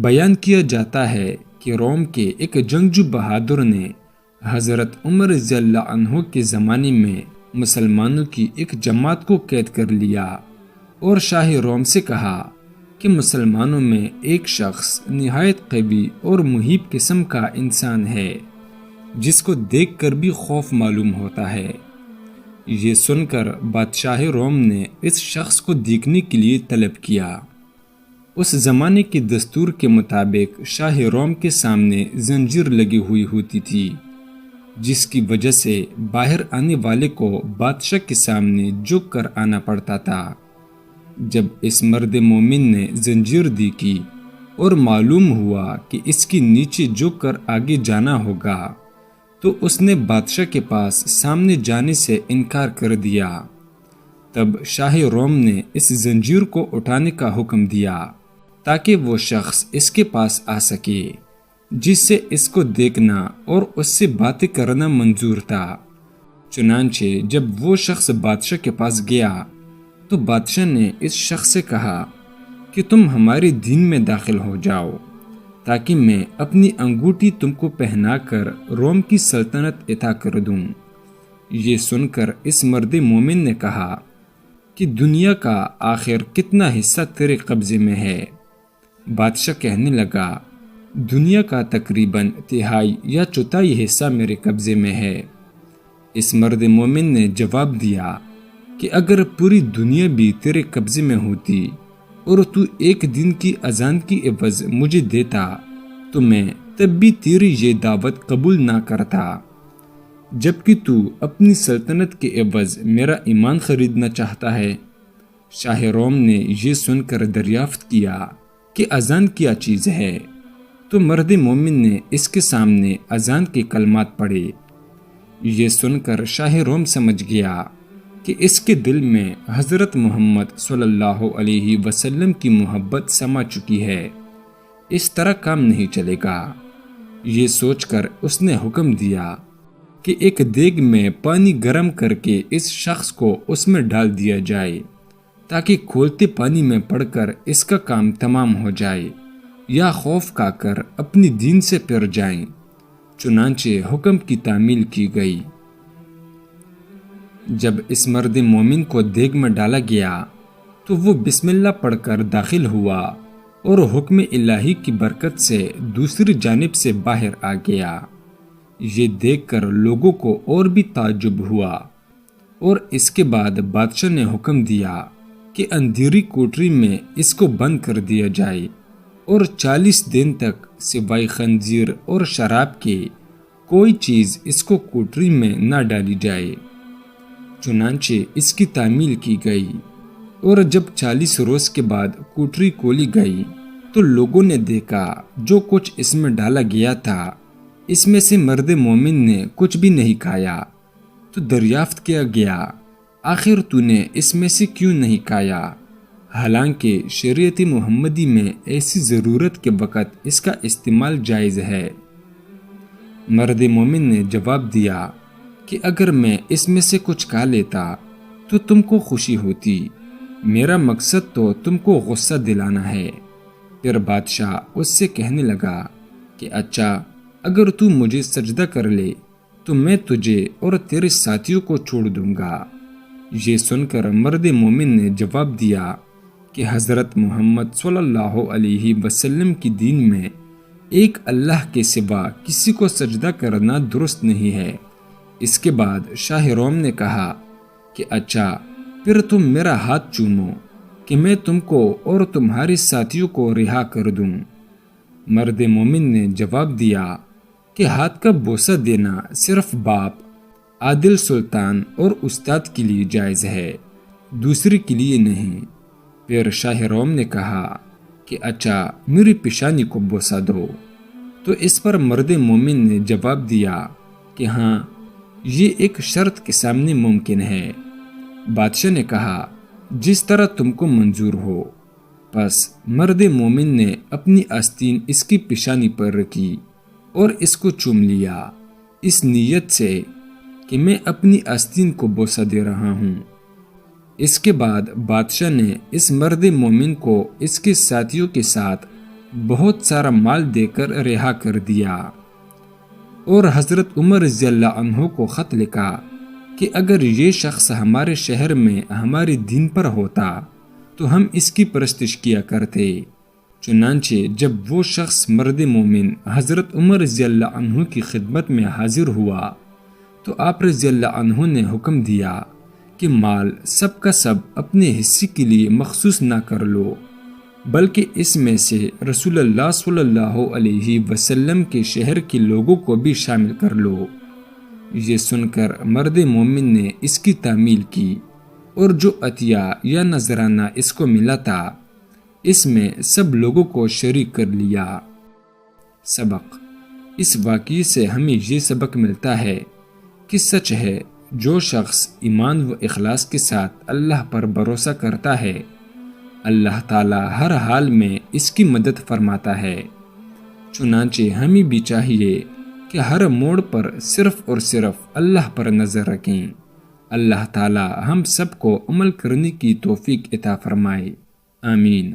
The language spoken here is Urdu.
بیان کیا جاتا ہے کہ روم کے ایک جنگجو بہادر نے حضرت عمر رضی اللہ عنہ کے زمانے میں مسلمانوں کی ایک جماعت کو قید کر لیا اور شاہ روم سے کہا کہ مسلمانوں میں ایک شخص نہایت قوی اور محیب قسم کا انسان ہے جس کو دیکھ کر بھی خوف معلوم ہوتا ہے۔ یہ سن کر بادشاہ روم نے اس شخص کو دیکھنے کے لیے طلب کیا۔ اس زمانے کے دستور کے مطابق شاہ روم کے سامنے زنجیر لگی ہوئی ہوتی تھی، جس کی وجہ سے باہر آنے والے کو بادشاہ کے سامنے جھک کر آنا پڑتا تھا۔ جب اس مرد مومن نے زنجیر دیکھی اور معلوم ہوا کہ اس کی نیچے جھک کر آگے جانا ہوگا تو اس نے بادشاہ کے پاس سامنے جانے سے انکار کر دیا۔ تب شاہ روم نے اس زنجیر کو اٹھانے کا حکم دیا تاکہ وہ شخص اس کے پاس آ سکے جس سے اس کو دیکھنا اور اس سے باتیں کرنا منظور تھا۔ چنانچہ جب وہ شخص بادشاہ کے پاس گیا تو بادشاہ نے اس شخص سے کہا کہ تم ہمارے دین میں داخل ہو جاؤ تاکہ میں اپنی انگوٹھی تم کو پہنا کر روم کی سلطنت عطا کر دوں۔ یہ سن کر اس مرد مومن نے کہا کہ دنیا کا آخر کتنا حصہ تیرے قبضے میں ہے؟ بادشاہ کہنے لگا، دنیا کا تقریباً تہائی یا چوتھائی حصہ میرے قبضے میں ہے۔ اس مرد مومن نے جواب دیا کہ اگر پوری دنیا بھی تیرے قبضے میں ہوتی اور تو ایک دن کی اذان کی عوض مجھے دیتا تو میں تب بھی تیری یہ دعوت قبول نہ کرتا، جبکہ تو اپنی سلطنت کے عوض میرا ایمان خریدنا چاہتا ہے۔ شاہ روم نے یہ سن کر دریافت کیا کہ اذان کیا چیز ہے، تو مرد مومن نے اس کے سامنے اذان کے کلمات پڑھے۔ یہ سن کر شاہ روم سمجھ گیا کہ اس کے دل میں حضرت محمد صلی اللہ علیہ وسلم کی محبت سما چکی ہے، اس طرح کام نہیں چلے گا۔ یہ سوچ کر اس نے حکم دیا کہ ایک دیگ میں پانی گرم کر کے اس شخص کو اس میں ڈال دیا جائے تاکہ کھولتے پانی میں پڑ کر اس کا کام تمام ہو جائے یا خوف کھا کر اپنی دین سے پھر جائیں۔ چنانچہ حکم کی تعمیل کی گئی۔ جب اس مرد مومن کو دیگ میں ڈالا گیا تو وہ بسم اللہ پڑھ کر داخل ہوا اور حکم الہی کی برکت سے دوسری جانب سے باہر آ گیا۔ یہ دیکھ کر لوگوں کو اور بھی تعجب ہوا اور اس کے بعد بادشاہ نے حکم دیا کہ اندھیری کوٹری میں اس کو بند کر دیا جائے اور 40 دن تک سوائے خنزیر اور شراب کے کوئی چیز اس کو کوٹری میں نہ ڈالی جائے۔ چنانچہ اس کی تعمیل کی گئی اور جب 40 روز کے بعد کوٹری کھولی گئی تو لوگوں نے دیکھا جو کچھ اس میں ڈالا گیا تھا اس میں سے مرد مومن نے کچھ بھی نہیں کھایا۔ تو دریافت کیا گیا، آخر تو نے اس میں سے کیوں نہیں کھایا؟ حالانکہ شریعت محمدی میں ایسی ضرورت کے وقت اس کا استعمال جائز ہے۔ مرد مومن نے جواب دیا کہ اگر میں اس میں سے کچھ کھا لیتا تو تم کو خوشی ہوتی، میرا مقصد تو تم کو غصہ دلانا ہے۔ پھر بادشاہ اس سے کہنے لگا کہ اچھا، اگر تو مجھے سجدہ کر لے تو میں تجھے اور تیرے ساتھیوں کو چھوڑ دوں گا۔ یہ سن کر مرد مومن نے جواب دیا کہ حضرت محمد صلی اللہ علیہ وسلم کی دین میں ایک اللہ کے سوا کسی کو سجدہ کرنا درست نہیں ہے۔ اس کے بعد شاہ روم نے کہا کہ اچھا، پھر تم میرا ہاتھ چومو کہ میں تم کو اور تمہارے ساتھیوں کو رہا کر دوں۔ مرد مومن نے جواب دیا کہ ہاتھ کا بوسہ دینا صرف باپ، عادل سلطان اور استاد کے لیے جائز ہے، دوسرے کے لیے نہیں۔ پھر شاہ روم نے کہا کہ اچھا، میری پیشانی کو بوسہ دو۔ تو اس پر مرد مومن نے جواب دیا کہ ہاں، یہ ایک شرط کے سامنے ممکن ہے۔ بادشاہ نے کہا جس طرح تم کو منظور ہو۔ پس مرد مومن نے اپنی آستین اس کی پیشانی پر رکھی اور اس کو چوم لیا، اس نیت سے کہ میں اپنی آستین کو بوسہ دے رہا ہوں۔ اس کے بعد بادشاہ نے اس مرد مومن کو اس کے ساتھیوں کے ساتھ بہت سارا مال دے کر رہا کر دیا، اور حضرت عمر رضی اللہ عنہ کو خط لکھا کہ اگر یہ شخص ہمارے شہر میں ہمارے دین پر ہوتا تو ہم اس کی پرستش کیا کرتے۔ چنانچہ جب وہ شخص مرد مومن حضرت عمر رضی اللہ عنہ کی خدمت میں حاضر ہوا تو آپ رضی اللہ عنہ نے حکم دیا کہ مال سب کا سب اپنے حصے کے لیے مخصوص نہ کر لو، بلکہ اس میں سے رسول اللہ صلی اللہ علیہ وسلم کے شہر کے لوگوں کو بھی شامل کر لو۔ یہ سن کر مرد مومن نے اس کی تعمیل کی، اور جو عطیہ یا نذرانہ اس کو ملا تھا اس میں سب لوگوں کو شریک کر لیا۔ سبق: اس واقعے سے ہمیں یہ سبق ملتا ہے کہ سچ ہے جو شخص ایمان و اخلاص کے ساتھ اللہ پر بھروسہ کرتا ہے، اللہ تعالی ہر حال میں اس کی مدد فرماتا ہے۔ چنانچہ ہمیں بھی چاہیے کہ ہر موڑ پر صرف اور صرف اللہ پر نظر رکھیں۔ اللہ تعالی ہم سب کو عمل کرنے کی توفیق عطا فرمائے، آمین۔